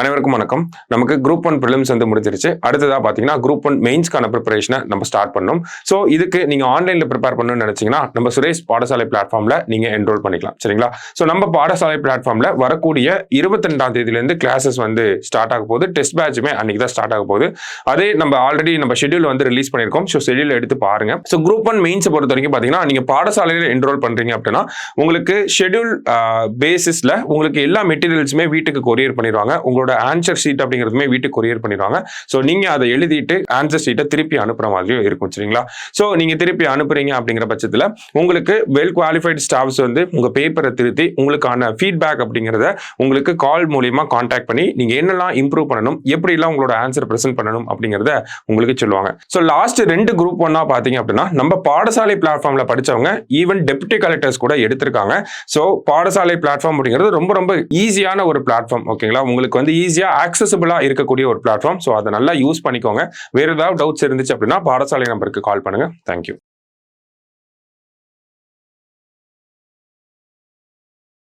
அனைவருக்கும் வணக்கம். நமக்கு குரூப் 1 ப்ரிலிம்ஸ் வந்து முடிஞ்சிருச்சு. அடுத்ததா பார்த்தீங்கன்னா, குரூப் 1 மெயின்ஸ்க்கான ப்ரிப்பரேஷன நம்ம ஸ்டார்ட் பண்ணணும். ஸோ இதுக்கு நீங்க ஆன்லைன்ல ப்ரிப்பேர் பண்ணணும்னு நினைச்சீங்கன்னா, நம்ம சுரேஷ் பாடசாலை பிளாட்ஃபார்ம்ல நீங்க என்ரோல் பண்ணிக்கலாம். சரிங்களா? ஸோ நம்ம பாடசாலை பிளாட்ஃபார்ம்ல வரக்கூடிய 22ஆம் தேதியிலேருந்து கிளாஸஸ் வந்து ஸ்டார்ட் ஆக போகுது. டெஸ்ட் பேட்சுமே அன்னைக்கு தான் ஸ்டார்ட் ஆக போகுது. அதே நம்ம ஆல்ரெடி நம்ம ஷெட்யூல் வந்து ரிலீஸ் பண்ணியிருக்கோம். ஸோ ஷெட்யூல் எடுத்து பாருங்க. ஸோ குரூப் 1 மெயின்ஸை பொறுத்த வரைக்கும் பார்த்தீங்கன்னா, நீங்க பாடசாலையில் என்ரோல் பண்றீங்க அப்படின்னா, உங்களுக்கு ஷெட்யூல் பேசிஸ்ல உங்களுக்கு எல்லா மெட்டீரியல்ஸுமே வீட்டுக்கு கொரியர் பண்ணிடுவாங்க. உங்களோட ஆன்சர் ஷீட் அப்படிங்கிறதுமே வீட்டுக்கு கொரியர் பண்ணிடுவாங்க. ஸோ நீங்க அதை எழுதிட்டு ஆன்சர் ஷீட்டை திருப்பி அனுப்புற மாதிரியும் இருக்கும். சரிங்களா? ஸோ நீங்க திருப்பி அனுப்புறீங்க அப்படிங்கிற பட்சத்தில் உங்களுக்கு வெல் குவாலிஃபைட் ஸ்டாஃப்ஸ் வந்து உங்க பேப்பரை திருத்தி உங்களுக்கான ஃபீட்பேக் அப்படிங்கிறத உங்களுக்கு கால் மூலியமா கான்டாக்ட் பண்ணி நீங்க என்னெல்லாம் இம்ப்ரூவ் பண்ணணும், எப்படிலாம் உங்களோட ஆன்சர் பிரசன்ட் பண்ணணும் அப்படிங்கிறத உங்களுக்கு சொல்லுவாங்க. ஸோ லாஸ்ட் 2 குரூப் 1 பார்த்தீங்க அப்படின்னா, நம்ம பாடசாலை பிளாட்ஃபார்ம்ல படிச்சவங்க ஈவன் டெப்யூட்டி கலெக்டர்ஸ் கூட எடுத்திருக்காங்க. ஸோ பாடசாலை பிளாட்ஃபார்ம் அப்படிங்கிறது ரொம்ப ரொம்ப ஈஸியான ஒரு பிளாட்ஃபார்ம். ஓகேங்களா? உங்களுக்கு வந்து ஈஸியா ஆக்சசபிளா இருக்கக்கூடிய ஒரு பிளாட்ஃபார்ம். ஸோ அதை நல்லா யூஸ் பண்ணிக்கோங்க. வேற ஏதாவது டவுட்ஸ் இருந்துச்சு அப்படின்னா பாடசாலை நம்பருக்கு கால் பண்ணுங்க. தேங்க்யூ.